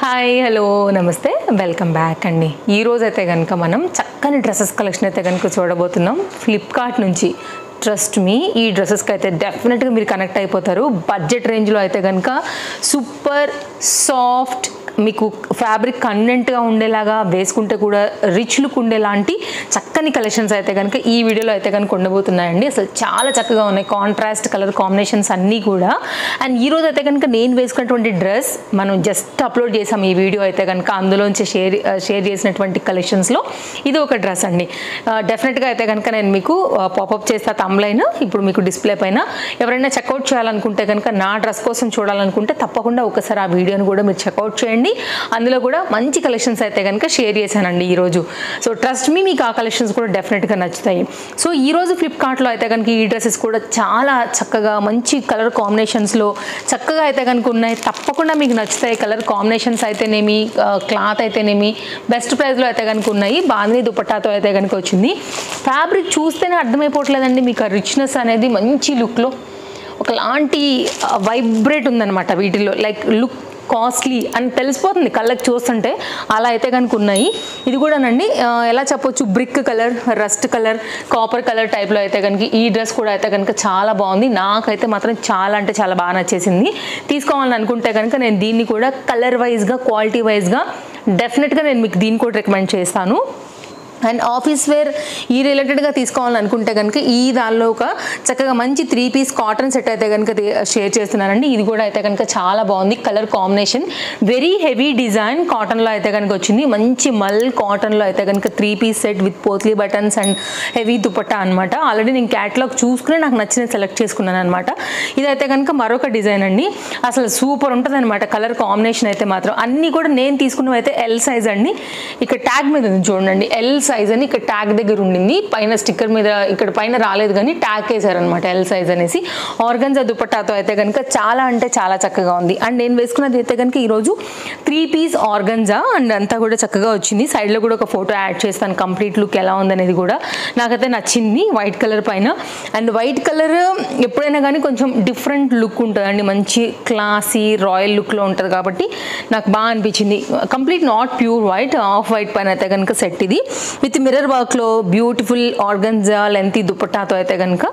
Hi hello నమస్తే welcome back అండి. ఈరోజు అయితే కనుక మనం చక్కని డ్రెస్సెస్ కలెక్షన్ అయితే కనుక చూడబోతున్నాం ఫ్లిప్కార్ట్ నుంచి. ట్రస్ట్ మీ, ఈ డ్రెస్సెస్కి అయితే డెఫినెట్గా మీరు కనెక్ట్ అయిపోతారు. బడ్జెట్ రేంజ్లో అయితే కనుక సూపర్ సాఫ్ట్, మీకు ఫ్యాబ్రిక్ కండెంట్గా ఉండేలాగా, వేసుకుంటే కూడా రిచ్ లుక్ ఉండేలాంటి చక్కని కలెక్షన్స్ అయితే కనుక ఈ వీడియోలో అయితే కనుక ఉండబోతున్నాయండి. అసలు చాలా చక్కగా ఉన్నాయి, కాంట్రాస్ట్ కలర్ కాంబినేషన్స్ అన్నీ కూడా. అండ్ ఈరోజు అయితే కనుక నేను వేసుకున్నటువంటి డ్రెస్ మనం జస్ట్ అప్లోడ్ చేసాం ఈ వీడియో అయితే కనుక, అందులోంచి షేర్ చేసినటువంటి కలెక్షన్స్లో ఇది ఒక డ్రెస్ అండి. డెఫినెట్గా అయితే కనుక నేను మీకు పాపప్ చేస్తా తమ్లైన్ ఇప్పుడు మీకు డిస్ప్లే పైన. ఎవరైనా చెక్అవుట్ చేయాలనుకుంటే కనుక, నా డ్రెస్ కోసం చూడాలనుకుంటే తప్పకుండా ఒకసారి ఆ వీడియోని కూడా మీరు చెక్అవుట్ చేయండి. అందులో కూడా మంచి కలెక్షన్స్ అయితే కనుక షేర్ చేశానండి ఈరోజు. సో ట్రస్ట్ మీ, మీకు ఆ కలెక్షన్స్ కూడా డెఫినెట్గా నచ్చుతాయి. సో ఈరోజు ఫ్లిప్కార్ట్లో అయితే కనుక ఈ డ్రెస్సెస్ కూడా చాలా చక్కగా మంచి కలర్ కాంబినేషన్స్లో చక్కగా అయితే కనుక ఉన్నాయి. తప్పకుండా మీకు నచ్చుతాయి. కలర్ కాంబినేషన్స్ అయితేనేమి, క్లాత్ అయితేనేమి బెస్ట్ ప్రైస్లో అయితే కనుక ఉన్నాయి. బాందిని దుపట్టాతో అయితే కనుక వచ్చింది. ఫ్యాబ్రిక్ చూస్తేనే అర్థమైపోవట్లేదండి మీకు ఆ రిచ్నెస్ అనేది. మంచి లుక్లో ఒకలాంటి వైబ్రేట్ ఉందన్నమాట వీటిల్లో. లైక్ లుక్ కాస్ట్లీ అని తెలిసిపోతుంది కళ్ళకి చూస్తుంటే, అలా అయితే కనుక ఉన్నాయి. ఇది కూడానండి ఎలా చెప్పొచ్చు, brick colour, rust colour, copper colour టైప్లో అయితే కనుక ఈ డ్రెస్ కూడా అయితే కనుక చాలా బాగుంది. నాకైతే మాత్రం చాలా అంటే చాలా బాగా నచ్చేసింది. తీసుకోవాలని అనుకుంటే కనుక నేను దీన్ని కూడా కలర్ వైజ్గా, క్వాలిటీ వైజ్గా డెఫినెట్గా నేను మీకు దీన్ని కూడా రికమెండ్ చేస్తాను. అండ్ ఆఫీస్ వేర్ ఈ రిలేటెడ్గా తీసుకోవాలని అనుకుంటే కనుక ఈ దానిలో ఒక చక్కగా మంచి 3 పీస్ కాటన్ సెట్ అయితే కనుక షేర్ చేస్తున్నానండి. ఇది కూడా అయితే కనుక చాలా బాగుంది. Colour combination very heavy design కాటన్లో అయితే కనుక వచ్చింది. మంచి మల్ కాటన్లో అయితే కనుక 3 piece set with potli buttons and heavy dupatta అనమాట. ఆల్రెడీ నేను క్యాటలాగ్ చూసుకుని నాకు నచ్చిన సెలెక్ట్ చేసుకున్నాను అనమాట. ఇదైతే కనుక మరొక డిజైన్ అండి. అసలు సూపర్ ఉంటుంది అనమాట కలర్ కాంబినేషన్ అయితే మాత్రం. అన్నీ కూడా నేను తీసుకున్నవి అయితే ఎల్ సైజ్ అండి. ఇక్కడ ట్యాగ్ మీద ఉంది చూడండి, ఎల్ సైజ్ అని ఇక్కడ ట్యాగ్ దగ్గర ఉండింది. పైన స్టిక్కర్ మీద ఇక్కడ పైన రాలేదు కానీ ట్యాగ్ వేసారనమాట ఎల్ సైజ్ అనేసి. ఆర్గన్జా దుపట్టాతో అయితే కనుక చాలా అంటే చాలా చక్కగా ఉంది. అండ్ నేను వేసుకున్నది అయితే కనుక ఈరోజు 3 పీస్ ఆర్గన్జా అండ్ అంతా కూడా చక్కగా వచ్చింది. సైడ్లో కూడా ఒక ఫోటో యాడ్ చేస్తాను కంప్లీట్ లుక్ ఎలా ఉందనేది కూడా. నాకైతే నచ్చింది వైట్ కలర్ పైన. అండ్ వైట్ కలర్ ఎప్పుడైనా కానీ కొంచెం డిఫరెంట్ లుక్ ఉంటుందండి, మంచి క్లాసీ రాయల్ లుక్లో ఉంటుంది కాబట్టి నాకు బాగా అనిపించింది. Complete not pure white, off white పైన అయితే కనుక సెట్ ఇది విత్ మిర్రర్ వర్క్లో బ్యూటిఫుల్ ఆర్గన్జా లెంతీ దుపట్టాతో అయితే కనుక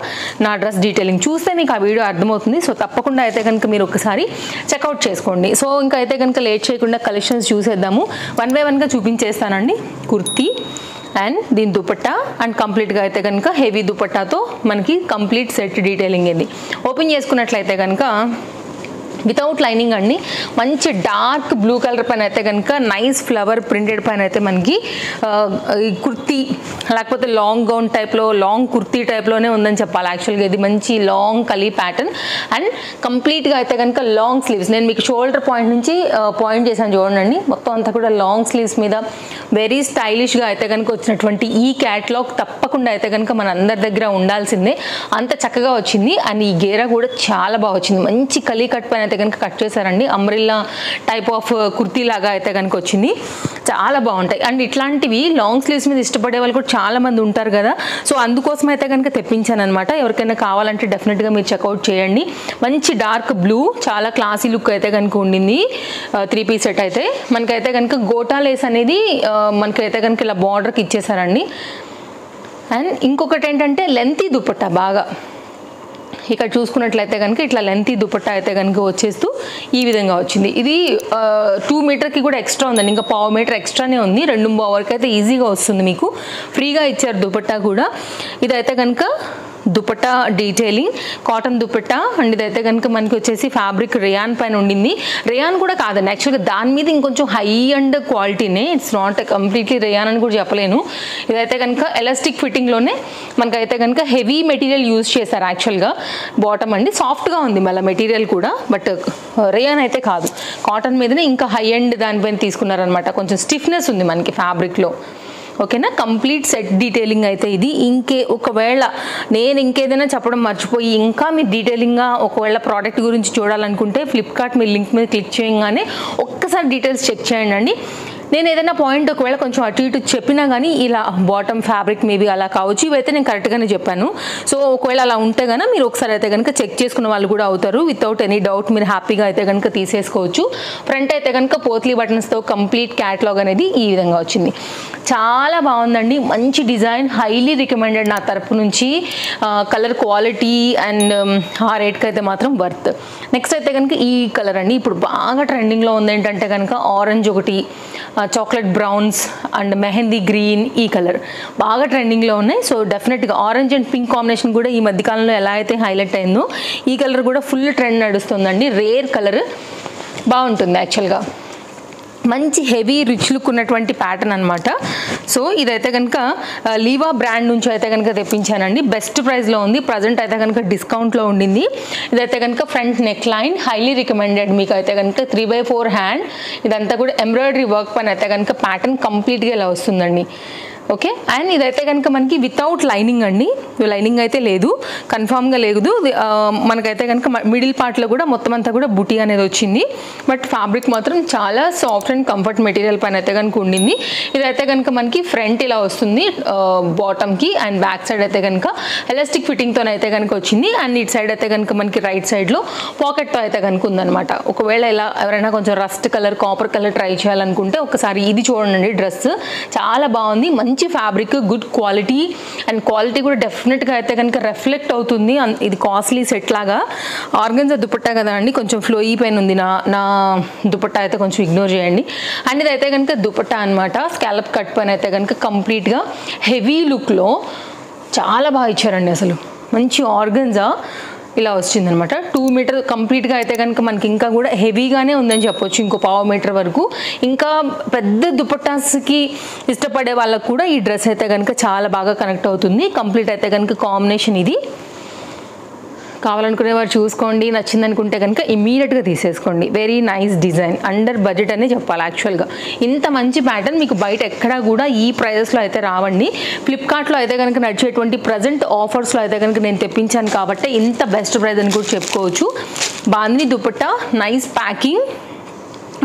నా డ్రెస్ డీటెయిలింగ్ చూస్తే మీకు ఆ వీడియో అర్థమవుతుంది. సో తప్పకుండా అయితే కనుక మీరు ఒకసారి చెక్అవుట్ చేసుకోండి. సో ఇంకా అయితే కనుక లేట్ చేయకుండా కలెక్షన్స్ చూసేద్దాము. 1 బై 1గా చూపించేస్తానండి. కుర్తీ అండ్ దీని దుపట్టా అండ్ కంప్లీట్గా అయితే కనుక హెవీ దుపట్టాతో మనకి కంప్లీట్ సెట్ డీటెయిలింగ్ ఇది. ఓపెన్ చేసుకున్నట్లయితే కనుక వితౌట్ లైనింగ్ అండి. మంచి డార్క్ బ్లూ కలర్ పైన అయితే కనుక నైస్ ఫ్లవర్ ప్రింటెడ్ పైన అయితే మనకి కుర్తీ లేకపోతే లాంగ్ గౌన్ టైప్లో, లాంగ్ కుర్తీ టైప్లోనే ఉందని చెప్పాలి యాక్చువల్గా. ఇది మంచి లాంగ్ కలీ ప్యాటర్న్ అండ్ కంప్లీట్గా అయితే కనుక లాంగ్ స్లీవ్స్. నేను మీకు షోల్డర్ పాయింట్ నుంచి పాయింట్ చేశాను చూడండి. మొత్తం అంతా కూడా లాంగ్ స్లీవ్స్ మీద వెరీ స్టైలిష్గా అయితే కనుక వచ్చినటువంటి ఈ క్యాట్లాగ్ తప్పకుండా అయితే కనుక మన అందరి దగ్గర ఉండాల్సిందే, అంత చక్కగా వచ్చింది. అండ్ ఈ గేరా కూడా చాలా బాగా వచ్చింది. మంచి కలీ కట్ పైన అయితే కనుక కట్ చేశారండి. అంబ్రిల్లా టైప్ ఆఫ్ కుర్తీ లాగా అయితే కనుక వచ్చింది. చాలా బాగుంటాయి. అండ్ ఇట్లాంటివి లాంగ్ స్లీవ్స్ మీద ఇష్టపడే వాళ్ళు కూడా చాలా మంది ఉంటారు కదా. సో అందుకోసం అయితే కనుక తెప్పించాను అనమాట. ఎవరికైనా కావాలంటే డెఫినెట్గా మీరు చెక్అవుట్ చేయండి. మంచి డార్క్ బ్లూ, చాలా క్లాసీ లుక్ అయితే కనుక ఉండింది. 3 పీస్ సెట్ అయితే మనకైతే కనుక గోటా లేస్ అనేది మనకైతే కనుక ఇలా బార్డర్కి ఇచ్చేసారండి. అండ్ ఇంకొకటి ఏంటంటే లెంతీ దుపట్టా బాగా ఇక్కడ చూసుకున్నట్లయితే కనుక ఇట్లా లెంతీ దుపట్టా అయితే కనుక వచ్చేస్తూ ఈ విధంగా వచ్చింది. ఇది 2 మీటర్కి కూడా ఎక్స్ట్రా ఉందండి, ఇంకా 1/2 మీటర్ ఎక్స్ట్రానే ఉంది. 2.5 వరకు అయితే ఈజీగా వస్తుంది మీకు. ఫ్రీగా ఇచ్చారు దుపట్టా కూడా. ఇదైతే కనుక dupatta detailing cotton dupatta and ఇదైతే కనుక మనకి వచ్చేసి ఫ్యాబ్రిక్ రేయాన్ పైన ఉండింది. రేయాన్ కూడా కాదండి యాక్చువల్గా, దాని మీద ఇంకొంచెం హై అండ్ క్వాలిటీనే, ఇట్స్ నాట్ కంప్లీట్లీ రేయాన్ అని కూడా చెప్పలేను. ఇదైతే కనుక ఎలాస్టిక్ ఫిట్టింగ్లోనే మనకైతే కనుక హెవీ మెటీరియల్ యూజ్ చేశారు యాక్చువల్గా. బాటమ్ అండి సాఫ్ట్గా ఉంది మళ్ళీ మెటీరియల్ కూడా, బట్ రేయాన్ అయితే కాదు. కాటన్ మీదనే ఇంకా హై అండ్ దానిపైన తీసుకున్నారనమాట. కొంచెం స్టిఫ్నెస్ ఉంది మనకి ఫ్యాబ్రిక్లో. ఓకేనా, కంప్లీట్ సెట్ డీటెయిలింగ్ అయితే ఇది. ఒకవేళ నేను ఇంకేదైనా చెప్పడం మర్చిపోయి ఇంకా మీరు డీటెయిలింగ్గా ఒకవేళ ప్రోడక్ట్ గురించి చూడాలనుకుంటే ఫ్లిప్కార్ట్ మీ లింక్ మీద క్లిక్ చేయగానే ఒక్కసారి డీటెయిల్స్ చెక్ చేయండి అండి. నేను ఏదైనా పాయింట్ ఒకవేళ కొంచెం అటు ఇటు చెప్పినా కానీ ఇలా బాటమ్ ఫ్యాబ్రిక్ మేబీ అలా కావచ్చు, ఇవైతే నేను కరెక్ట్గానే చెప్పాను. సో ఒకవేళ అలా ఉంటే కనుక మీరు ఒకసారి అయితే కనుక చెక్ చేసుకున్న వాళ్ళు కూడా అవుతారు. వితౌట్ ఎనీ డౌట్ మీరు హ్యాపీగా అయితే కనుక తీసేసుకోవచ్చు. ఫ్రంట్ అయితే కనుక పోత్లీ బటన్స్తో కంప్లీట్ క్యాటలాగ్ అనేది ఈ విధంగా వచ్చింది. చాలా బాగుందండి, మంచి డిజైన్, హైలీ రికమెండెడ్ నా తరపు నుంచి. కలర్ క్వాలిటీ అండ్ ఆ రేట్కి అయితే మాత్రం వర్త్. నెక్స్ట్ అయితే కనుక ఈ కలర్ అండి, ఇప్పుడు బాగా ట్రెండింగ్లో ఉంది ఏంటంటే కనుక ఆరెంజ్ ఒకటి, chocolate browns and mehndi green, ఈ కలర్ బాగా ట్రెండింగ్లో ఉన్నాయి. సో డెఫినెట్గా ఆరెంజ్ అండ్ పింక్ కాంబినేషన్ కూడా ఈ మధ్యకాలంలో ఎలా అయితే హైలైట్ అయిందో ఈ కలర్ కూడా ఫుల్ ట్రెండ్ నడుస్తుందండి. రేర్ కలర్, బాగుంటుంది యాక్చువల్గా. మంచి హెవీ రిచ్ లుక్ ఉన్నటువంటి ప్యాటర్న్ అనమాట. సో ఇదైతే కనుక లీవా బ్రాండ్ నుంచి అయితే కనుక తెప్పించానండి. బెస్ట్ ప్రైస్లో ఉంది, ప్రజెంట్ అయితే కనుక డిస్కౌంట్లో ఉండింది. ఇదైతే కనుక front neck line, highly recommended. మీకు అయితే కనుక 3/4 హ్యాండ్, ఇదంతా కూడా ఎంబ్రాయిడరీ వర్క్ పైన అయితే కనుక ప్యాటర్న్ కంప్లీట్గా ఇలా వస్తుందండి. ఓకే, అండ్ ఇదైతే కనుక మనకి వితౌట్ లైనింగ్ అండి, లైనింగ్ అయితే లేదు, కన్ఫామ్గా లేదు. మనకైతే కనుక మిడిల్ పార్ట్లో కూడా మొత్తం అంతా కూడా బుటీ అనేది వచ్చింది. బట్ ఫ్యాబ్రిక్ మాత్రం చాలా సాఫ్ట్ అండ్ కంఫర్ట్ మెటీరియల్ పైన అయితే కనుక ఉండింది. ఇదైతే కనుక మనకి ఫ్రంట్ ఇలా వస్తుంది బాటమ్కి, అండ్ బ్యాక్ సైడ్ అయితే కనుక ఎలాస్టిక్ ఫిట్టింగ్తో అయితే కనుక వచ్చింది. అండ్ ఇటు సైడ్ అయితే కనుక మనకి రైట్ సైడ్లో పాకెట్తో అయితే కనుక ఉందన్నమాట. ఒకవేళ ఇలా ఎవరైనా కొంచెం rust colour, copper colour try చేయాలనుకుంటే ఒకసారి ఇది చూడండి. డ్రెస్ చాలా బాగుంది, మంచి fabric, good quality, and quality కూడా డెఫినెట్గా అయితే కనుక రిఫ్లెక్ట్ అవుతుంది. ఇది కాస్ట్లీ సెట్ లాగా. ఆర్గన్జా దుపట్టా కదా అండి, కొంచెం ఫ్లోయీ పైన ఉంది. నా దుపట్టా అయితే కొంచెం ఇగ్నోర్ చేయండి. అండ్ ఇదైతే కనుక దుపట్టా అనమాట, స్కాలప్ కట్ పైన అయితే కనుక కంప్లీట్గా హెవీ లుక్లో చాలా బాగా ఇచ్చారండి. అసలు మంచి ఆర్గన్జా ఇలా వచ్చిందనమాట. 2 మీటర్ కంప్లీట్గా అయితే కనుక మనకి ఇంకా కూడా హెవీగానే ఉందని చెప్పొచ్చు, ఇంకో 1/2 మీటర్ వరకు. ఇంకా పెద్ద దుపట్టాస్కి ఇష్టపడే వాళ్ళకు కూడా ఈ డ్రెస్ అయితే కనుక చాలా బాగా కనెక్ట్ అవుతుంది. కంప్లీట్ అయితే కనుక కాంబినేషన్ ఇది. కావాలనుకునే వారు చూసుకోండి, నచ్చిందనుకుంటే కనుక ఇమీడియట్గా తీసేసుకోండి. Very nice design, under budget అనే చెప్పాలి యాక్చువల్గా. ఇంత మంచి ప్యాటర్న్ మీకు బయట ఎక్కడా కూడా ఈ ప్రైజెస్లో అయితే రావండి. ఫ్లిప్కార్ట్లో అయితే కనుక నడిచేటువంటి ప్రజెంట్ ఆఫర్స్లో అయితే కనుక నేను తెప్పించాను కాబట్టి ఇంత బెస్ట్ ప్రైస్ అని కూడా చెప్పుకోవచ్చు. Bandhani dupatta, nice packing,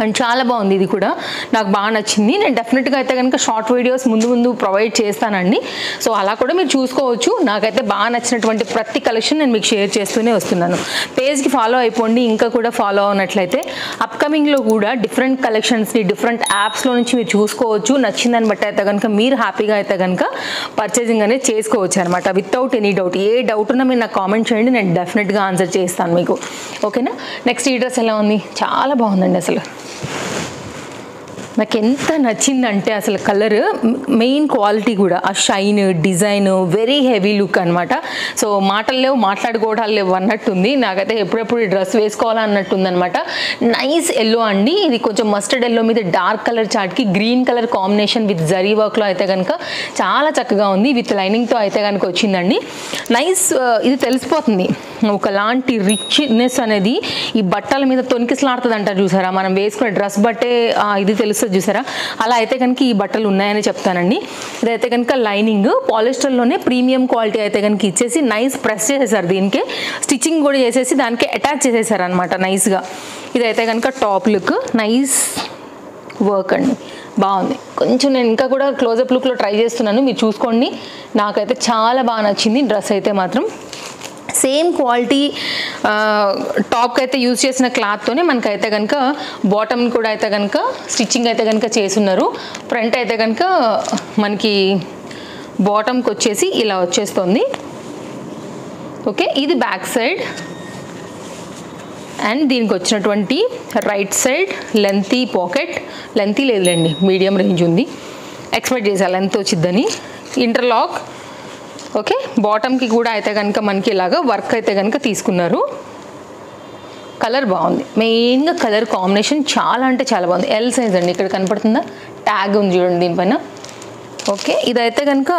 and చాలా బాగుంది. ఇది కూడా నాకు బాగా నచ్చింది. నేను డెఫినెట్గా అయితే కనుక షార్ట్ వీడియోస్ ముందు ప్రొవైడ్ చేస్తానండి. సో అలా కూడా మీరు చూసుకోవచ్చు. నాకైతే బాగా నచ్చినటువంటి ప్రతి కలెక్షన్ నేను మీకు షేర్ చేస్తూనే వస్తున్నాను. పేజ్కి ఫాలో అయిపోండి. ఇంకా కూడా ఫాలో అవునట్లయితే అప్కమింగ్లో కూడా డిఫరెంట్ కలెక్షన్స్ని డిఫరెంట్ యాప్స్లో నుంచి మీరు చూసుకోవచ్చు. నచ్చిందని బట్టి అయితే కనుక మీరు హ్యాపీగా అయితే కనుక పర్చేసింగ్ అనేది చేసుకోవచ్చు అనమాట, వితౌట్ ఎనీ డౌట్. ఏ డౌట్ ఉన్నా మీరు నాకు కామెంట్ చేయండి, నేను డెఫినెట్గా ఆన్సర్ చేస్తాను మీకు. ఓకేనా? నెక్స్ట్ ఈ డ్రెస్ ఎలా ఉంది? చాలా బాగుందండి. అసలు నాకు ఎంత నచ్చిందంటే అసలు కలర్, మెయిన్ క్వాలిటీ కూడా, ఆ shine, design, very heavy look అనమాట. సో మాటలు లేవు, మాట్లాడుకోవడాలు లేవు అన్నట్టుంది. నాకైతే ఎప్పుడెప్పుడు ఈ డ్రెస్ వేసుకోవాలన్నట్టుంది అనమాట. నైస్ ఎల్లో అండి, ఇది కొంచెం మస్టర్డ్ ఎల్లో మీద డార్క్ కలర్ చాట్కి green colour combination with zari వర్క్లో అయితే కనుక చాలా చక్కగా ఉంది. విత్ లైనింగ్తో అయితే కనుక వచ్చిందండి. నైస్, ఇది తెలిసిపోతుంది ఒకలాంటి రిచ్నెస్ అనేది ఈ బట్టల మీద తొనికిసలాడుతుంది అంటారు చూసారా, మనం వేసుకునే డ్రెస్ బట్టే ఇది తెలుస్తుంది చూసారా, అలా అయితే కనుక ఈ బట్టలు ఉన్నాయని చెప్తానండి. ఇదైతే కనుక లైనింగ్ పాలిస్టర్లోనే ప్రీమియం క్వాలిటీ అయితే కనుక ఇచ్చేసి నైస్ ప్రెస్ చేసేసారు. దీనికి స్టిచ్చింగ్ కూడా చేసేసి దానికి అటాచ్ చేసేసారు అనమాట నైస్గా. ఇదైతే కనుక టాప్ లుక్, నైస్ వర్క్ అండి, బాగుంది. కొంచెం నేను ఇంకా కూడా క్లోజప్ లుక్లో ట్రై చేస్తున్నాను, మీరు చూసుకోండి. నాకైతే చాలా బాగా నచ్చింది డ్రెస్ అయితే మాత్రం. సేమ్ క్వాలిటీ టాప్కి అయితే యూజ్ చేసిన క్లాత్తోనే మనకైతే కనుక బాటమ్ కూడా అయితే కనుక స్టిచ్చింగ్ అయితే కనుక చేసున్నారు. ఫ్రంట్ అయితే కనుక మనకి బాటమ్కి వచ్చేసి ఇలా వచ్చేస్తుంది. ఓకే, ఇది బ్యాక్ సైడ్. అండ్ దీనికి వచ్చినటువంటి right side lengthy pocket, lengthy లేదులేండి, మీడియం రేంజ్ ఉంది. ఎక్స్పెక్ట్ చేసా లెంత్ వచ్చిద్దని. ఇంటర్లాక్. ఓకే, బాటమ్కి కూడా అయితే కనుక మనకి ఇలాగా వర్క్ అయితే కనుక తీసుకున్నారు. కలర్ బాగుంది, మెయిన్గా కలర్ కాంబినేషన్ చాలా అంటే చాలా బాగుంది. ఎల్ సైజ్ అండి, ఇక్కడ కనపడుతుందా ట్యాగ్ ఉంది చూడండి దీనిపైన. ఓకే, ఇదైతే కనుక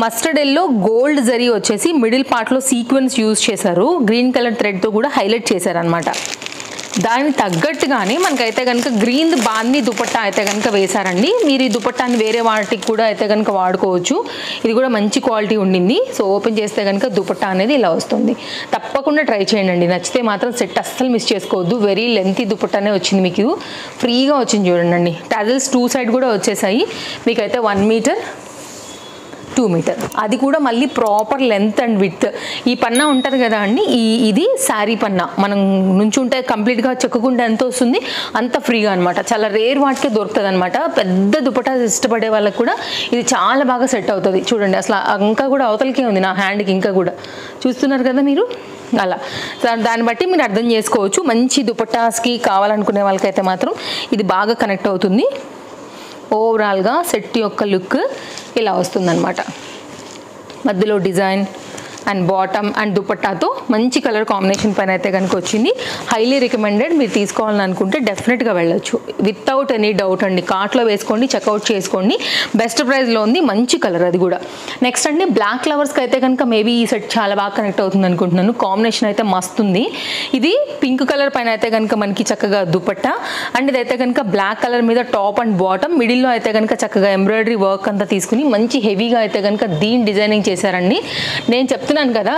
మస్టర్డ్ ఎల్లో గోల్డ్ జరీ వచ్చేసి మిడిల్ పార్ట్లో సీక్వెన్స్ యూజ్ చేశారు. గ్రీన్ కలర్ థ్రెడ్తో కూడా హైలైట్ చేశారనమాట. దానికి తగ్గట్టుగానే మనకైతే కనుక గ్రీన్ బాందీ దుపట్టా అయితే కనుక వేశారండి. మీరు ఈ దుపట్టాన్ని వేరే వాటికి కూడా అయితే కనుక వాడుకోవచ్చు. ఇది కూడా మంచి క్వాలిటీ ఉండింది. సో ఓపెన్ చేస్తే కనుక దుపట్టా అనేది ఇలా వస్తుంది. తప్పకుండా ట్రై చేయండి. నచ్చితే మాత్రం సెట్ అస్సలు మిస్ చేసుకోవద్దు. వెరీ లెంతీ దుపట్టానే వచ్చింది, మీకు ఫ్రీగా వచ్చింది చూడండి. టాజల్స్ 2 సైడ్ కూడా వచ్చేసాయి. మీకైతే 1 మీటర్ 2 మీటర్, అది కూడా మళ్ళీ ప్రాపర్ లెంత్ అండ్ విత్. ఈ పన్నా ఉంటుంది కదా అండి, ఇది శారీ పన్నా. మనం నుంచుంటే కంప్లీట్గా చెక్కుకుంటే ఎంత వస్తుంది అంత ఫ్రీగా అనమాట. చాలా రేర్ వాటికే దొరుకుతుంది అనమాట. పెద్ద దుపట్టా ఇష్టపడే వాళ్ళకి కూడా ఇది చాలా బాగా సెట్ అవుతుంది. చూడండి అసలు ఇంకా కూడా అవతలకే ఉంది నా హ్యాండ్కి, ఇంకా కూడా చూస్తున్నారు కదా మీరు. అలా దాన్ని బట్టి మీరు అర్థం చేసుకోవచ్చు. మంచి దుపట్టాస్కి కావాలనుకునే వాళ్ళకైతే మాత్రం ఇది బాగా కనెక్ట్ అవుతుంది. ఓవరాల్గా సెట్ యొక్క లుక్ ఇలా వస్తుందన్నమాట. మధ్యలో డిజైన్ అండ్ బాటమ్ అండ్ దుపట్టాతో మంచి కలర్ కాంబినేషన్ పైన అయితే కనుక వచ్చింది. Highly recommended. మీరు తీసుకోవాలని అనుకుంటే డెఫినెట్గా వెళ్ళొచ్చు వితౌట్ ఎనీ డౌట్ అండి. కార్ట్లో వేసుకోండి, చెక్అవుట్ చేసుకోండి. బెస్ట్ ప్రైస్లో ఉంది, మంచి కలర్ అది కూడా. నెక్స్ట్ అండి బ్లాక్ లవర్స్కి అయితే కనుక మేబీ ఈ సెట్ చాలా బాగా కనెక్ట్ అవుతుంది అనుకుంటున్నాను. కాంబినేషన్ అయితే మస్తు ఉంది. ఇది పింక్ కలర్ పైన అయితే కనుక మనకి చక్కగా దుపట్టా అండ్ ఇదైతే కనుక బ్లాక్ కలర్ మీద టాప్ అండ్ బాటమ్, మిడిల్లో అయితే కనుక చక్కగా ఎంబ్రాయిడరీ వర్క్ అంతా తీసుకుని మంచి హెవీగా అయితే కనుక దీని డిజైనింగ్ చేశారండి. నేను చెప్తున్నాను కదా,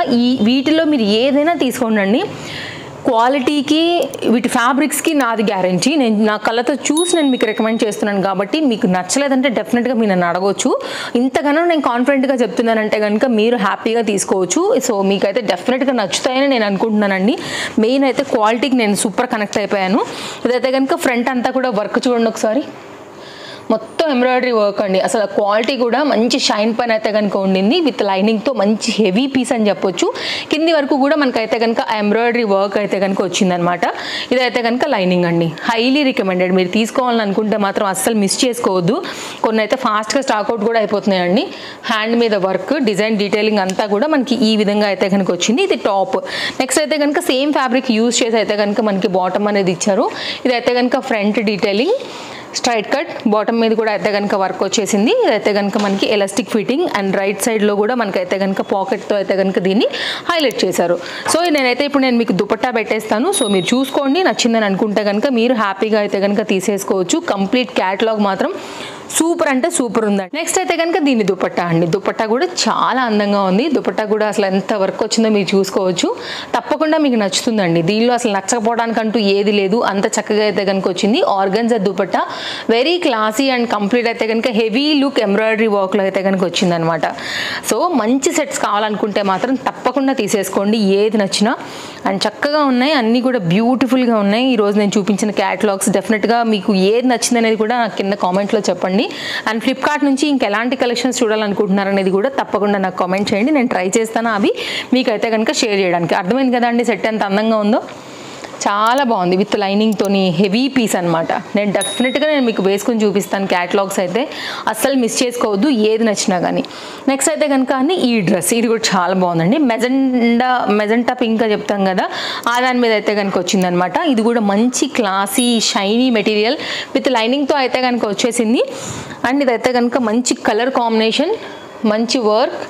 వీటిలో మీరు ఏదైనా తీసుకోండి, క్వాలిటీకి వీటి ఫ్యాబ్రిక్స్కి నాది గ్యారంటీ. నేను నా కళ్ళతో చూసి నేను మీకు రికమెండ్ చేస్తున్నాను కాబట్టి మీకు నచ్చలేదంటే డెఫినెట్గా మీరు నన్ను అడగవచ్చు. ఇంతగానో నేను కాన్ఫిడెంట్గా చెప్తున్నానంటే కనుక మీరు హ్యాపీగా తీసుకోవచ్చు. సో మీకైతే డెఫినెట్గా నచ్చుతాయని నేను అనుకుంటున్నానండి. మెయిన్ అయితే క్వాలిటీకి నేను సూపర్ కనెక్ట్ అయిపోయాను. ఇదైతే కనుక ఫ్రంట్ అంతా కూడా వర్క్ చూడండి ఒకసారి, మొత్తం ఎంబ్రాయిడరీ వర్క్ అండి. అసలు క్వాలిటీ కూడా మంచి షైన్ పైన అయితే కనుక ఉండింది. విత్ లైనింగ్తో మంచి హెవీ పీస్ అని చెప్పొచ్చు. కింది వరకు కూడా మనకైతే కనుక ఎంబ్రాయిడరీ వర్క్ అయితే కనుక వచ్చిందనమాట. ఇదైతే కనుక లైనింగ్ అండి. Highly recommended. మీరు తీసుకోవాలని అనుకుంటే మాత్రం అస్సలు మిస్ చేసుకోవద్దు. కొన్ని అయితే ఫాస్ట్గా స్టాక్అవుట్ కూడా అయిపోతున్నాయండి. హ్యాండ్ మీద వర్క్, డిజైన్, డీటెయిలింగ్ అంతా కూడా మనకి ఈ విధంగా అయితే కనుక వచ్చింది. ఇది టాప్. నెక్స్ట్ అయితే కనుక సేమ్ ఫ్యాబ్రిక్ యూజ్ చేసి అయితే కనుక మనకి బాటమ్ అనేది ఇచ్చారు. ఇదైతే కనుక front detailing, straight cut, bottom మీద కూడా అయితే కనుక వర్క్ వచ్చేసింది. ఇదైతే కనుక మనకి ఎలాస్టిక్ ఫిట్టింగ్ అండ్ రైట్ సైడ్లో కూడా మనకైతే కనుక పాకెట్తో అయితే కనుక దీన్ని హైలైట్ చేశారు. సో ఇప్పుడు నేను మీకు దుపట్టా పెట్టేస్తాను. సో మీరు చూసుకోండి, నచ్చిందని అనుకుంటే కనుక మీరు హ్యాపీగా అయితే కనుక తీసేసుకోవచ్చు. కంప్లీట్ క్యాటలాగ్ మాత్రం సూపర్ అంటే సూపర్ ఉందండి. నెక్స్ట్ అయితే కనుక దీని దుపట్టా అండి. దుపట్టా కూడా చాలా అందంగా ఉంది. దుపట్టా కూడా అసలు ఎంత వర్క్ వచ్చిందో మీరు చూసుకోవచ్చు. తప్పకుండా మీకు నచ్చుతుందండి. దీనిలో అసలు నచ్చకపోవడానికంటూ ఏది లేదు, అంత చక్కగా అయితే కనుక వచ్చింది. Organza dupatta very classy and complete అయితే కనుక హెవీ లుక్ ఎంబ్రాయిడరీ వర్క్లో అయితే కనుక వచ్చిందనమాట. సో మంచి సెట్స్ కావాలనుకుంటే మాత్రం తప్పకుండా తీసేసుకోండి, ఏది నచ్చినా. అండ్ చక్కగా ఉన్నాయి, అన్నీ కూడా బ్యూటిఫుల్గా ఉన్నాయి. ఈరోజు నేను చూపించిన క్యాటలాగ్స్ డెఫినెట్గా మీకు ఏది నచ్చింది అనేది కూడా నాకు కింద కామెంట్లో చెప్పండి. అండ్ ఫ్లిప్కార్ట్ నుంచి ఇంకెలాంటి కలెక్షన్స్ చూడాలనుకుంటున్నారు అనేది కూడా తప్పకుండా నాకు కామెంట్ చేయండి. నేను ట్రై చేస్తాను అవి మీకైతే కనుక షేర్ చేయడానికి. అర్థమైంది కదా అండి సెట్ ఎంత అందంగా ఉందో. చాలా బాగుంది. విత్ లైనింగ్తోని హెవీ పీస్ అనమాట. నేను డెఫినెట్గా మీకు వేసుకుని చూపిస్తాను. క్యాటలాగ్స్ అయితే అస్సలు మిస్ చేసుకోవద్దు, ఏది నచ్చినా కానీ. నెక్స్ట్ అయితే కనుక అండి ఈ డ్రెస్, ఇది కూడా చాలా బాగుందండి. మెజెంటా పింక్ చెప్తాం కదా, ఆ దాని మీద అయితే కనుక వచ్చిందనమాట. ఇది కూడా మంచి క్లాసీ షైనీ మెటీరియల్ విత్ లైనింగ్తో అయితే కనుక వచ్చేసింది. అండ్ ఇదైతే కనుక మంచి కలర్ కాంబినేషన్, మంచి వర్క్.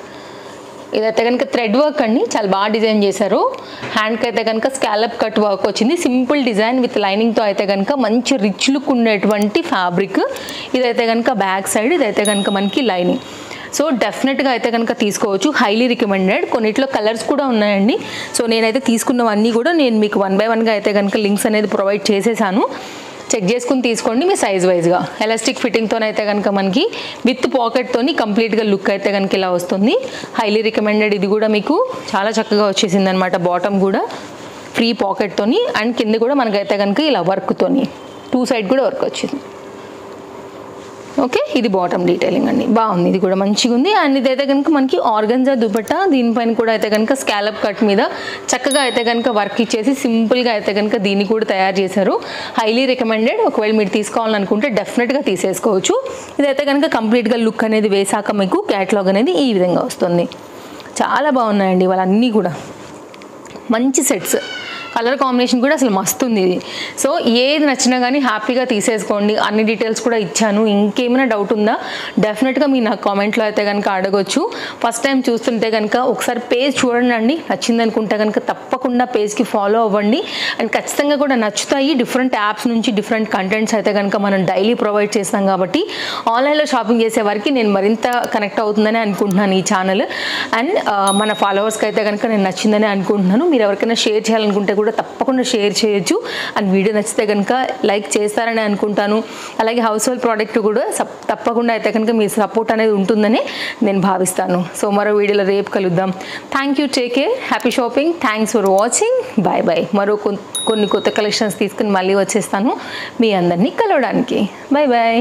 ఇదైతే కనుక థ్రెడ్ వర్క్ అండి, చాలా బాగా డిజైన్ చేశారు. హ్యాండ్కి అయితే కనుక స్కాలప్ కట్ వర్క్ వచ్చింది. సింపుల్ డిజైన్ విత్ లైనింగ్తో అయితే కనుక మంచి రిచ్ లుక్ ఉండేటువంటి ఫ్యాబ్రిక్. ఇదైతే కనుక బ్యాక్ సైడ్, ఇదైతే కనుక మనకి లైనింగ్. సో డెఫినెట్గా అయితే కనుక తీసుకోవచ్చు, హైలీ రికమెండెడ్. కొన్నిట్లో కలర్స్ కూడా ఉన్నాయండి. సో నేనైతే తీసుకున్నవన్నీ కూడా నేను మీకు 1 by 1గా అయితే కనుక లింక్స్ అనేది ప్రొవైడ్ చేసేసాను. చెక్ చేసుకుని తీసుకోండి మీ సైజ్ వైజ్గా. ఎలాస్టిక్ ఫిట్టింగ్తోనైతే కనుక మనకి విత్ పాకెట్తోని కంప్లీట్గా లుక్ అయితే కనుక ఇలా వస్తుంది. Highly recommended. ఇది కూడా మీకు చాలా చక్కగా వచ్చేసింది అనమాట. బాటమ్ కూడా ఫ్రీ పాకెట్తోని అండ్ కింద కూడా మనకైతే కనుక ఇలా వర్క్తోని 2 సైడ్ కూడా వర్క్ వచ్చింది. ఓకే, ఇది బాటమ్ డీటెయిలింగ్ అండి, బాగుంది. ఇది కూడా మంచిగా ఉంది. అండ్ ఇదైతే కనుక మనకి ఆర్గన్జా దుపట్టా, దీనిపైన కూడా అయితే కనుక స్కాలప్ కట్ మీద చక్కగా అయితే కనుక వర్క్ ఇచ్చేసి సింపుల్గా అయితే కనుక దీన్ని కూడా తయారు చేశారు. Highly recommended. ఒకవేళ మీరు తీసుకోవాలనుకుంటే డెఫినెట్గా తీసేసుకోవచ్చు. ఇదైతే కనుక కంప్లీట్గా లుక్ అనేది వేసాక మీకు క్యాటలాగ్ అనేది ఈ విధంగా వస్తుంది. చాలా బాగున్నాయండి వాళ్ళన్నీ కూడా మంచి సెట్స్. కలర్ కాంబినేషన్ కూడా అసలు మస్తు ఉంది ఇది. సో ఏది నచ్చినా కానీ హ్యాపీగా తీసేసుకోండి. అన్ని డీటెయిల్స్ కూడా ఇచ్చాను. ఇంకేమైనా డౌట్ ఉందా డెఫినెట్గా మీరు నాకు కామెంట్లో అయితే కనుక అడగొచ్చు. ఫస్ట్ టైం చూస్తుంటే కనుక ఒకసారి పేజ్ చూడండి, నచ్చింది అనుకుంటే కనుక తప్పకుండా పేజ్కి ఫాలో అవ్వండి. అండ్ ఖచ్చితంగా కూడా నచ్చుతాయి. డిఫరెంట్ యాప్స్ నుంచి డిఫరెంట్ కంటెంట్స్ అయితే కనుక మనం డైలీ ప్రొవైడ్ చేస్తాం కాబట్టి ఆన్లైన్లో షాపింగ్ చేసే వారికి నేను మరింత కనెక్ట్ అవుతుందని అనుకుంటున్నాను ఈ ఛానల్. అండ్ మన ఫాలోవర్స్కి అయితే కనుక నేను నచ్చిందని అనుకుంటున్నాను. మీరు ఎవరికైనా షేర్ చేయాలనుకుంటే కూడా తప్పకుండా షేర్ చేయొచ్చు. అండ్ వీడియో నచ్చితే కనుక లైక్ చేస్తారని అనుకుంటాను. అలాగే హౌస్ హోల్డ్ ప్రోడక్ట్ కూడా తప్పకుండా అయితే కనుక మీ సపోర్ట్ అనేది ఉంటుందని నేను భావిస్తాను. సో మరో వీడియోలో రేపు కలుద్దాం. Thank you, take care, happy shopping, thanks for watching, bye bye. మరో కొన్ని కొత్త కలెక్షన్స్ తీసుకుని మళ్ళీ వచ్చేస్తాను మీ అందరినీ కలవడానికి. Bye bye.